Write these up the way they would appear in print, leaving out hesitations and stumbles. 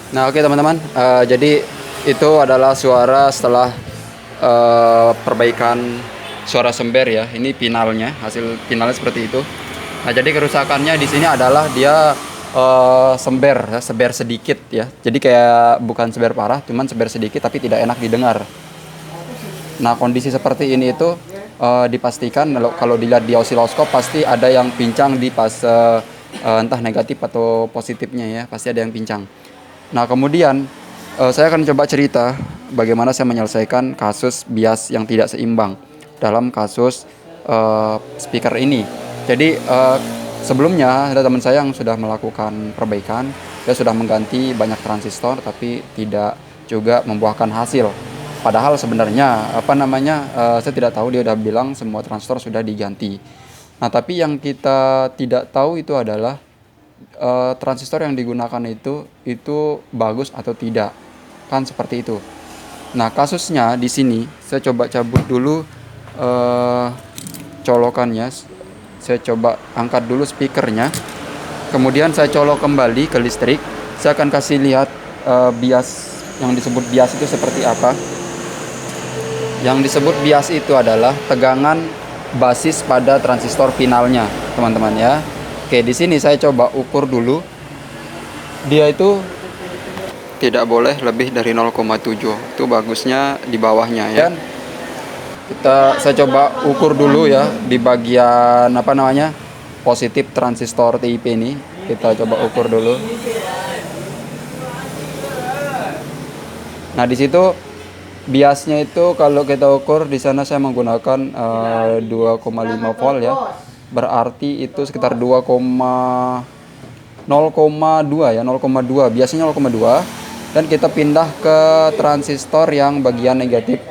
Nah, oke teman-teman, jadi itu adalah suara setelah perbaikan suara sember ya. Ini finalnya, hasil finalnya seperti itu. Nah, jadi kerusakannya di sini adalah dia sember, ya, sember sedikit ya. Jadi kayak bukan sember parah, cuman sember sedikit tapi tidak enak didengar. Nah, kondisi seperti ini itu dipastikan kalau dilihat di osiloskop pasti ada yang pincang di fase entah negatif atau positifnya ya, pasti ada yang pincang. Nah, kemudian saya akan coba cerita bagaimana saya menyelesaikan kasus bias yang tidak seimbang dalam kasus speaker ini. Jadi sebelumnya ada teman saya yang sudah melakukan perbaikan, dia sudah mengganti banyak transistor tapi tidak juga membuahkan hasil. Padahal sebenarnya saya tidak tahu, dia udah bilang semua transistor sudah diganti. Nah, tapi yang kita tidak tahu itu adalah transistor yang digunakan itu bagus atau tidak, kan seperti itu. Nah, kasusnya di sini saya coba cabut dulu colokannya, saya coba angkat dulu speakernya, kemudian saya colok kembali ke listrik. Saya akan kasih lihat bias, yang disebut bias itu seperti apa. Yang disebut bias itu adalah tegangan basis pada transistor finalnya, teman-teman ya. Oke, di sini saya coba ukur dulu. Dia itu tidak boleh lebih dari 0,7. Itu bagusnya di bawahnya ya. Dan saya coba ukur dulu ya di bagian positif transistor TIP ini. Kita coba ukur dulu. Nah, di situ biasnya itu kalau kita ukur di sana saya menggunakan 2,5 volt ya. Berarti itu sekitar 0,2 ya, 0,2. Biasanya 0,2 dan kita pindah ke transistor yang bagian negatif.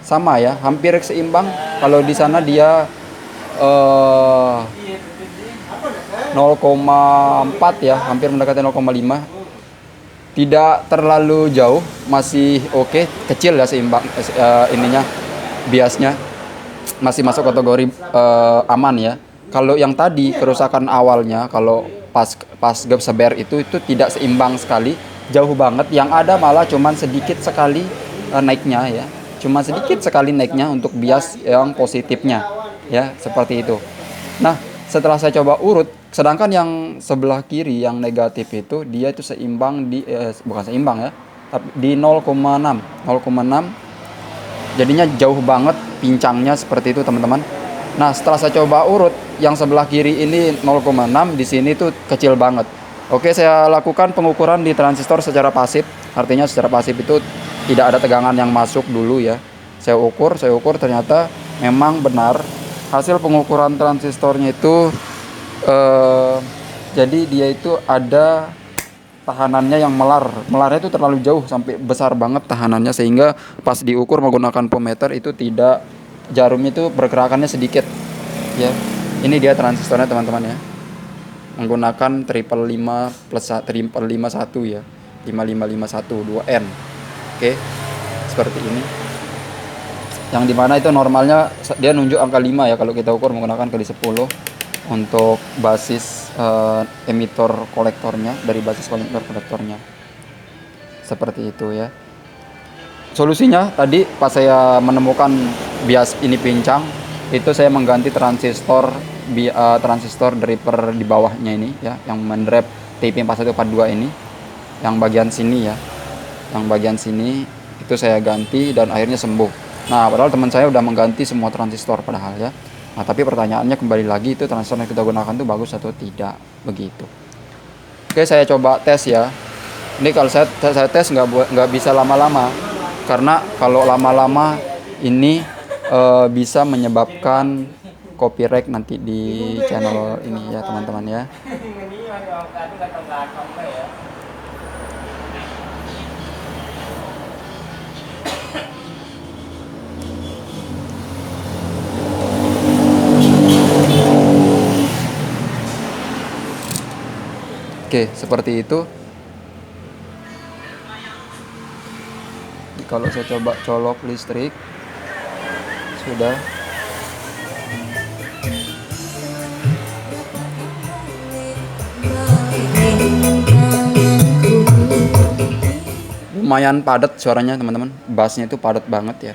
Sama ya, hampir seimbang. Kalau di sana dia 0,4 ya, hampir mendekati 0,5. Tidak terlalu jauh, masih oke, kecil ya seimbang ininya, biasnya masih masuk kategori aman ya. Kalau yang tadi kerusakan awalnya, kalau pas seber itu tidak seimbang sekali, jauh banget. Yang ada malah cuman sedikit sekali naiknya ya, cuma sedikit sekali naiknya untuk bias yang positifnya ya, seperti itu. Nah, setelah saya coba urut, sedangkan yang sebelah kiri yang negatif itu dia itu seimbang di bukan seimbang ya, tapi di 0,6. Jadinya jauh banget pincangnya seperti itu, teman-teman. Nah, setelah saya coba urut, yang sebelah kiri ini 0,6, di sini tuh kecil banget. Oke, saya lakukan pengukuran di transistor secara pasif. Artinya secara pasif itu tidak ada tegangan yang masuk dulu ya. Saya ukur ternyata memang benar hasil pengukuran transistornya itu jadi dia itu ada tahanannya yang melarnya itu terlalu jauh, sampai besar banget tahanannya, sehingga pas diukur menggunakan voltmeter itu tidak, jarumnya itu pergerakannya sedikit ya. Ini dia transistornya, teman-teman ya, menggunakan 555 ya, 5551 2N. Oke, seperti ini, yang dimana itu normalnya dia nunjuk angka 5 ya kalau kita ukur menggunakan kali 10 untuk basis emitor kolektornya, dari basis emitor kolektornya seperti itu ya. Solusinya tadi pas saya menemukan bias ini pincang, itu saya mengganti transistor driver di bawahnya ini ya, yang mendrive TIP 4142 ini, yang bagian sini ya, yang bagian sini itu saya ganti dan akhirnya sembuh. Nah, padahal teman saya udah mengganti semua transistor padahal ya. Nah, tapi pertanyaannya kembali lagi, itu transistor yang kita gunakan itu bagus atau tidak, begitu. Oke, saya coba tes ya. Ini kalau saya tes nggak bisa lama-lama, karena kalau lama-lama ini bisa menyebabkan copyright nanti di channel ini ya, teman-teman ya. Oke, seperti itu. Kalau saya coba colok listrik, sudah. lumayan padat suaranya teman-teman, bassnya itu padat banget ya.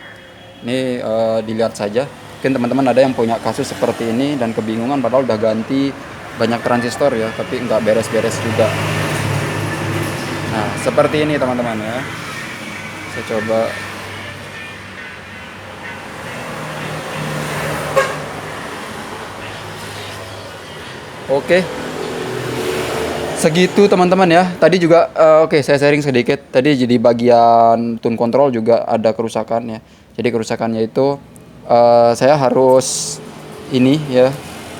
Ini dilihat saja, mungkin teman-teman ada yang punya kasus seperti ini dan kebingungan padahal udah ganti banyak transistor ya, tapi nggak beres-beres juga. Nah seperti ini teman-teman ya, saya coba. Oke, segitu teman-teman ya. Tadi juga oke, saya sharing sedikit. Tadi jadi bagian tune control juga ada kerusakan ya. Jadi kerusakannya itu saya harus ini ya,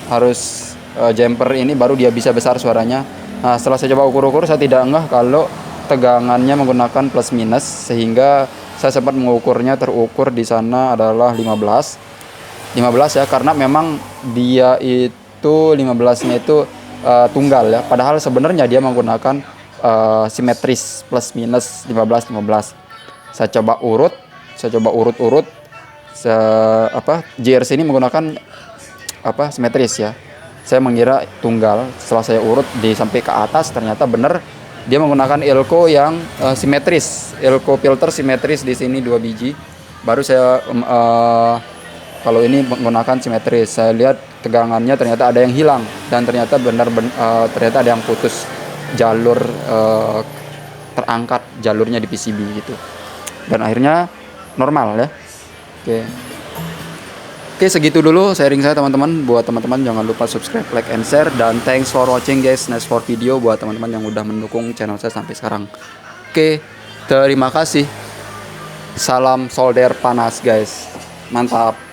harus jumper ini baru dia bisa besar suaranya. Nah setelah saya coba ukur-ukur, saya tidak ngeh kalau tegangannya menggunakan plus minus, sehingga saya sempat mengukurnya, terukur di sana adalah 15 ya, karena memang dia itu 15-nya itu tunggal ya, padahal sebenarnya dia menggunakan simetris plus minus 15. Saya coba urut JRC ini menggunakan simetris ya, saya mengira tunggal. Setelah saya urut sampai ke atas, ternyata benar dia menggunakan elko yang simetris, elko filter simetris di sini 2 biji. Baru saya kalau ini menggunakan simetris, saya lihat tegangannya ternyata ada yang hilang, dan ternyata ternyata ada yang putus jalur, terangkat jalurnya di PCB gitu, dan akhirnya normal ya. Oke, segitu dulu sharing saya teman-teman. Buat teman-teman jangan lupa subscribe, like, and share, dan thanks for watching guys. Next for video buat teman-teman yang udah mendukung channel saya sampai sekarang. Oke, terima kasih. Salam solder panas guys, mantap.